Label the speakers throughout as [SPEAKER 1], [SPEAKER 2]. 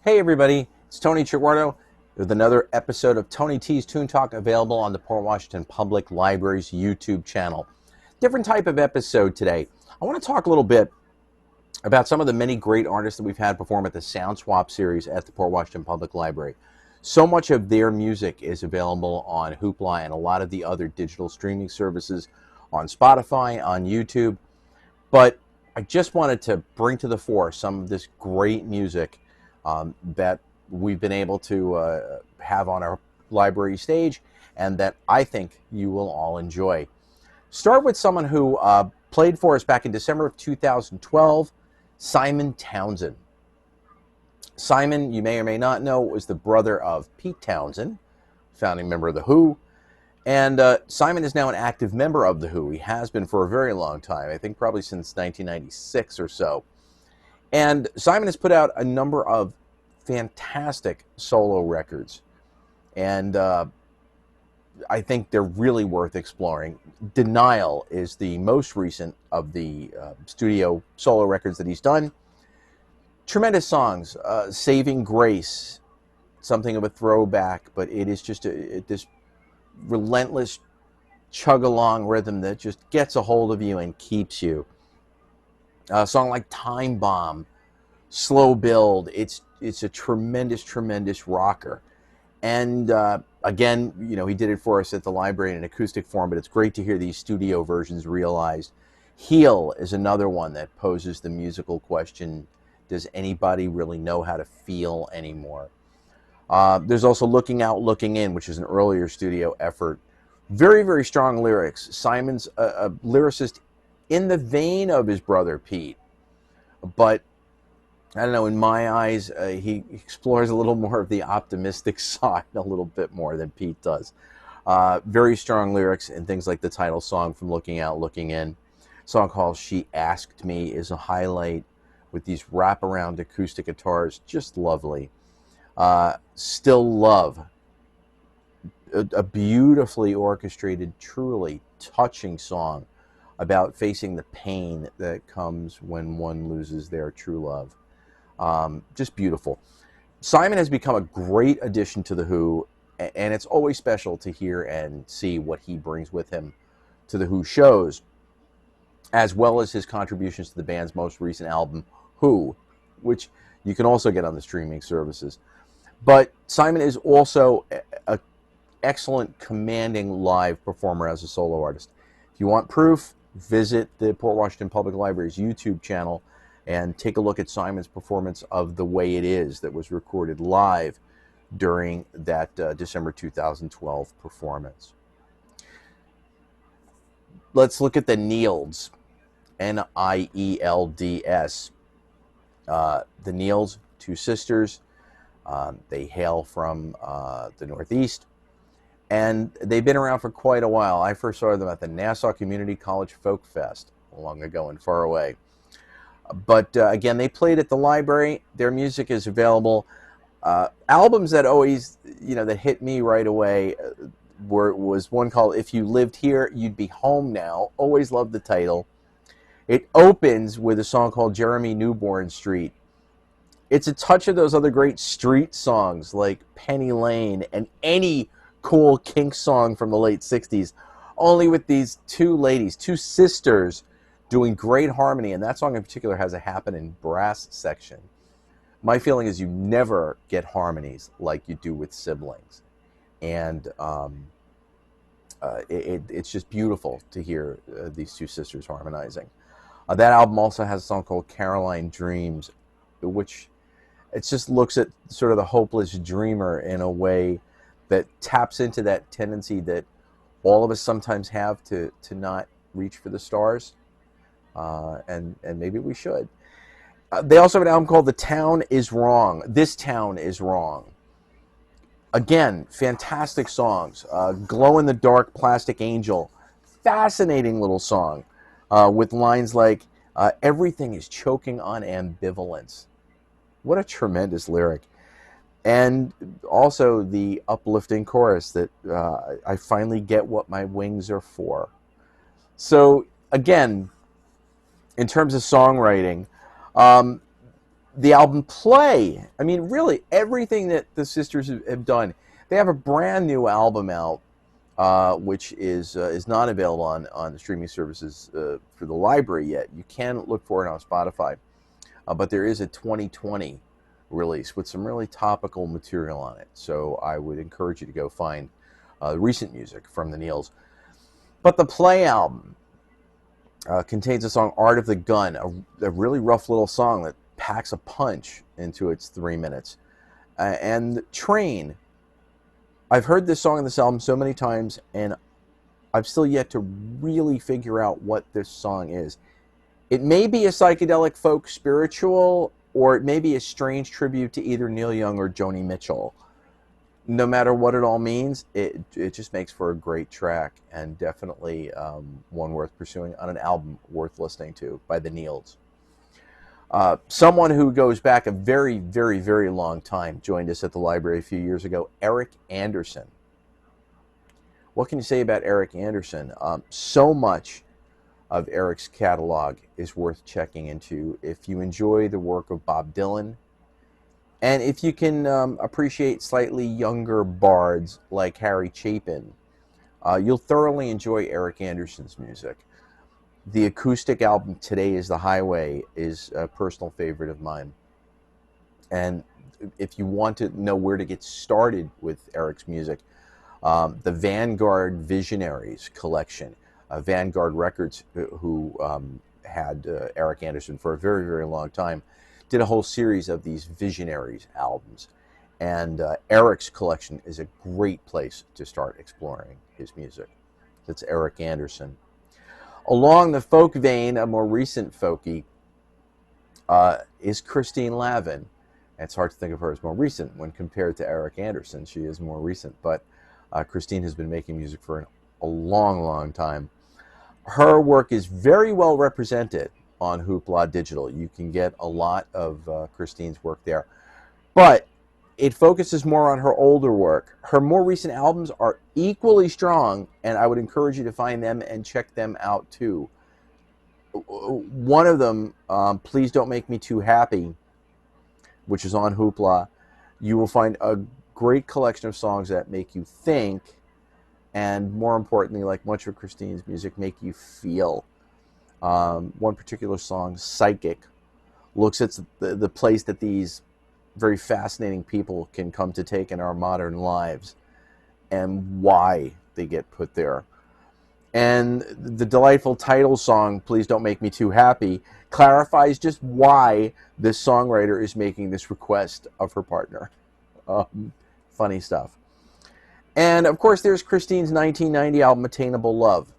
[SPEAKER 1] Hey everybody, it's Tony Traguardo with another episode of Tony T's Toon Talk, available on the Port Washington Public Library's YouTube channel. Different type of episode today. I want to talk a little bit about some of the many great artists that we've had perform at the SoundSwap series at the Port Washington Public Library. So much of their music is available on Hoopla and a lot of the other digital streaming services, on Spotify, on YouTube. But I just wanted to bring to the fore some of this great music that we've been able to have on our library stage, and that I think you will all enjoy. Start with someone who played for us back in December of 2012, Simon Townsend. Simon, you may or may not know, was the brother of Pete Townsend, founding member of The Who. And Simon is now an active member of The Who. He has been for a very long time, I think probably since 1996 or so. And Simon has put out a number of fantastic solo records. And I think they're really worth exploring. Denial is the most recent of the studio solo records that he's done. Tremendous songs. Saving Grace, something of a throwback, but it is just this relentless chug-along rhythm that just gets a hold of you and keeps you. A song like Time Bomb, slow build. It's a tremendous rocker. And again, you know, he did it for us at the library in an acoustic form, but it's great to hear these studio versions realized. Heal is another one that poses the musical question, does anybody really know how to feel anymore? There's also Looking Out, Looking In, which is an earlier studio effort. Very strong lyrics. Simon's a lyricist in the vein of his brother Pete, but I don't know, in my eyes, he explores a little more of the optimistic side a little bit more than Pete does. Very strong lyrics and things like the title song from Looking Out, Looking In. A song called She Asked Me is a highlight with these wraparound acoustic guitars, just lovely. Still Love, a beautifully orchestrated, truly touching song about facing the pain that comes when one loses their true love. Just beautiful. Simon has become a great addition to The Who, and it's always special to hear and see what he brings with him to The Who shows, as well as his contributions to the band's most recent album, Who, which you can also get on the streaming services. But Simon is also an excellent, commanding live performer as a solo artist. If you want proof, visit the Port Washington Public Library's YouTube channel and take a look at Simon's performance of The Way It Is that was recorded live during that December 2012 performance. Let's look at the Niels, Nields. The Niels, two sisters. They hail from the Northeast, and they've been around for quite a while. I first saw them at the Nassau Community College Folk Fest long ago and far away. But again, they played at the library. Their music is available. Albums that always, that hit me right away was one called If You Lived Here, You'd Be Home Now. Always loved the title. It opens with a song called Jeremy Newborn Street. It's a touch of those other great street songs like Penny Lane and any cool Kinks song from the late 60s, only with these two ladies, two sisters, doing great harmony, and that song in particular has a happening brass section. My feeling is you never get harmonies like you do with siblings, and it's just beautiful to hear these two sisters harmonizing. That album also has a song called Caroline Dreams, which it just looks at sort of the hopeless dreamer in a way that taps into that tendency that all of us sometimes have to not reach for the stars. And maybe we should. They also have an album called The Town Is Wrong. This Town Is Wrong. Again, fantastic songs. Glow in the Dark Plastic Angel. Fascinating little song with lines like, everything is choking on ambivalence. What a tremendous lyric. And also the uplifting chorus that I finally get what my wings are for. So again, in terms of songwriting, The album Play. I mean, really, everything that the sisters have done. They have a brand new album out, which is not available on the streaming services for the library yet. You can look for it on Spotify, but there is a 2020 release with some really topical material on it. So I would encourage you to go find recent music from the Niels. But the Play album contains the song Art of the Gun, a really rough little song that packs a punch into its 3 minutes. And Train, I've heard this song in this album so many times, and I've still yet to really figure out what this song is. It may be a psychedelic folk spiritual, or it may be a strange tribute to either Neil Young or Joni Mitchell. No matter what it all means, it just makes for a great track, and definitely one worth pursuing on an album worth listening to by the Niels. Someone who goes back a very, very, very long time joined us at the library a few years ago, Eric Anderson. What can you say about Eric Anderson? So much of Eric's catalog is worth checking into if you enjoy the work of Bob Dylan, and if you can appreciate slightly younger bards like Harry Chapin. You'll thoroughly enjoy Eric Anderson's music. The acoustic album Today is the Highway is a personal favorite of mine. And if you want to know where to get started with Eric's music, the Vanguard Visionaries collection, Vanguard Records, who had Eric Anderson for a very, very long time, did a whole series of these Visionaries albums. And Eric's collection is a great place to start exploring his music. That's Eric Anderson. Along the folk vein, a more recent folkie is Christine Lavin. It's hard to think of her as more recent when compared to Eric Anderson. She is more recent, but Christine has been making music for a long, long time. Her work is very well represented on Hoopla Digital. You can get a lot of Christine's work there. But it focuses more on her older work. Her more recent albums are equally strong, and I would encourage you to find them and check them out too. One of them, Please Don't Make Me Too Happy, which is on Hoopla. You will find a great collection of songs that make you think, and more importantly, like much of Christine's music, make you feel. One particular song, Psychic, looks at the place that these very fascinating people can come to take in our modern lives and why they get put there. And the delightful title song, Please Don't Make Me Too Happy, clarifies just why this songwriter is making this request of her partner. Funny stuff. And of course, there's Christine's 1990 album, Attainable Love.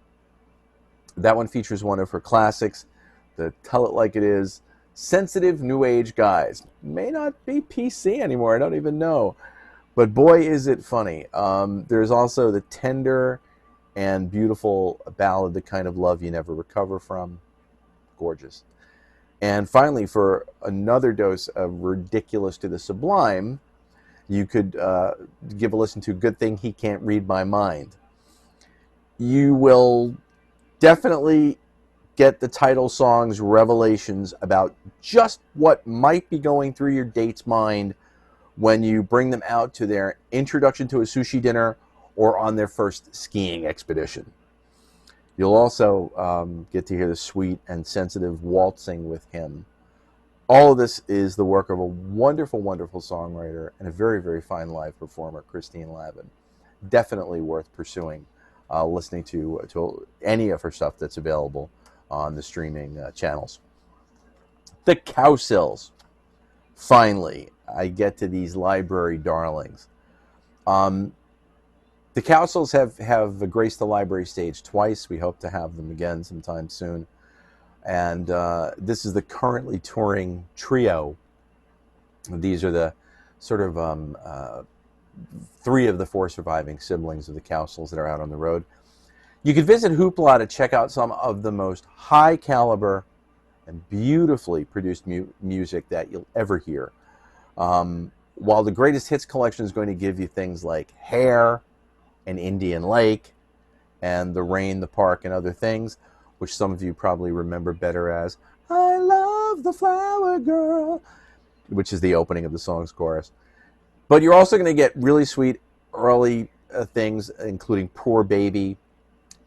[SPEAKER 1] That one features one of her classics, the Tell It Like It Is, sensitive new age guys. May not be PC anymore, I don't even know. But boy, is it funny. There's also the tender and beautiful ballad, The Kind of Love You Never Recover From. Gorgeous. And finally, for another dose of ridiculous to the sublime, you could give a listen to Good Thing He Can't Read My Mind. You will definitely get the title song's revelations about just what might be going through your date's mind when you bring them out to their introduction to a sushi dinner or on their first skiing expedition. You'll also get to hear the sweet and sensitive waltzing with him. All of this is the work of a wonderful, wonderful songwriter and a very, very fine live performer, Christine Lavin. Definitely worth pursuing, listening to any of her stuff that's available on the streaming channels. The Cowsills. Finally, I get to these library darlings. The Cowsills have graced the library stage twice. We hope to have them again sometime soon. And this is the currently touring trio. These are the sort of three of the four surviving siblings of the Cowsills that are out on the road. You could visit Hoopla to check out some of the most high caliber and beautifully produced music that you'll ever hear. While the Greatest Hits collection is going to give you things like Hair and Indian Lake and The Rain, the Park, and other things, which some of you probably remember better as I Love the Flower Girl. which is the opening of the song's chorus. But you're also going to get really sweet early things, including Poor Baby,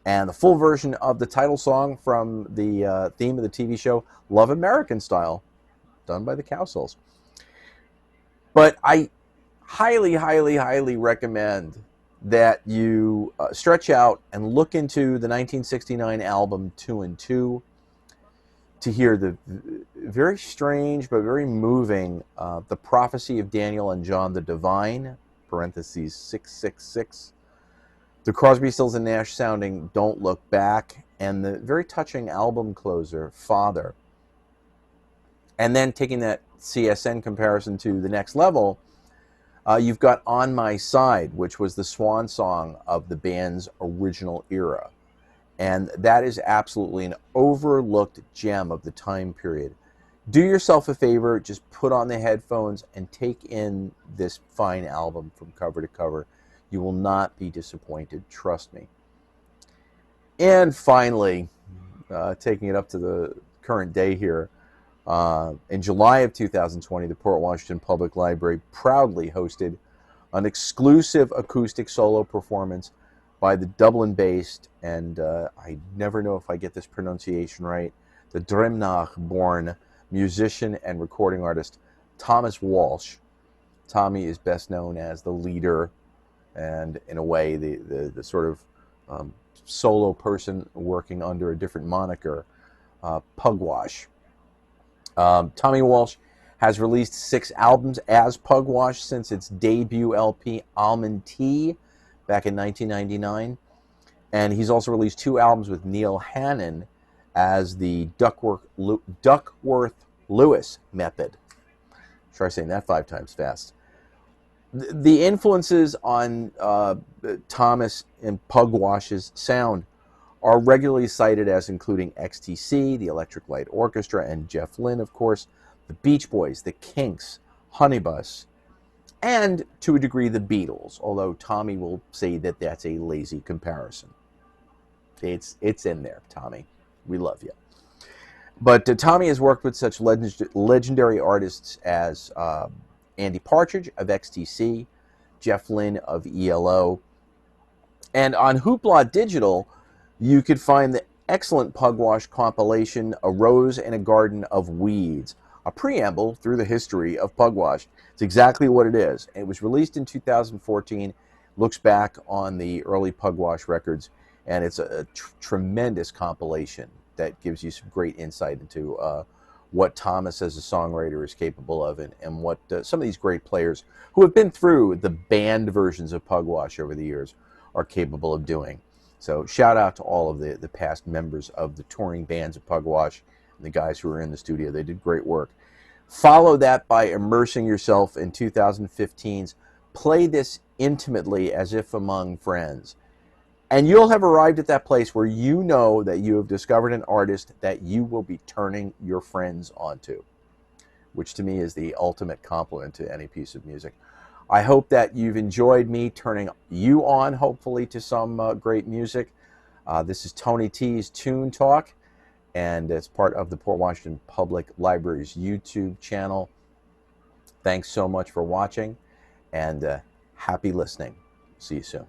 [SPEAKER 1] and the full version of the title song from the theme of the TV show, Love American Style, done by the Cowsills. But I highly, highly, highly recommend that you stretch out and look into the 1969 album 2 and 2 to hear the very strange but very moving The Prophecy of Daniel and John the Divine, parentheses 666, the Crosby, Stills, and Nash sounding Don't Look Back, and the very touching album closer, Father. And then taking that CSN comparison to the next level, you've got On My Side, which was the swan song of the band's original era. And that is absolutely an overlooked gem of the time period. Do yourself a favor, just put on the headphones and take in this fine album from cover to cover. You will not be disappointed, trust me. And finally, taking it up to the current day here, in July of 2020, the Port Washington Public Library proudly hosted an exclusive acoustic solo performance by the Dublin-based, and I never know if I get this pronunciation right, the Drumnach-born musician and recording artist Thomas Walsh. Tommy is best known as the leader and, in a way, the sort of solo person working under a different moniker, Pugwash. Tommy Walsh has released 6 albums as Pugwash since its debut LP, Almond Tea, back in 1999. And he's also released 2 albums with Neil Hannon as the Duckworth-Lewis Method. Try saying that 5 times fast. The influences on Thomas and Pugwash's sound are regularly cited as including XTC, the Electric Light Orchestra, and Jeff Lynne, of course, the Beach Boys, the Kinks, Honeybus, and to a degree the Beatles, although Tommy will say that that's a lazy comparison. It's in there, Tommy. We love you. But Tommy has worked with such legendary artists as Andy Partridge of XTC, Jeff Lynne of ELO, and on Hoopla Digital, you could find the excellent Pugwash compilation, A Rose in a Garden of Weeds, a preamble through the history of Pugwash. It's exactly what it is. It was released in 2014, looks back on the early Pugwash records, and it's a tremendous compilation that gives you some great insight into what Thomas as a songwriter is capable of, and what some of these great players who have been through the band versions of Pugwash over the years are capable of doing. So shout out to all of the past members of the touring bands of Pugwash and the guys who were in the studio. They did great work. Follow that by immersing yourself in 2015's Play This Intimately as If Among Friends. And you'll have arrived at that place where you know that you have discovered an artist that you will be turning your friends onto, which to me is the ultimate compliment to any piece of music. I hope that you've enjoyed me turning you on, hopefully, to some great music. This is Tony T's Tune Talk, and it's part of the Port Washington Public Library's YouTube channel. Thanks so much for watching, and happy listening. See you soon.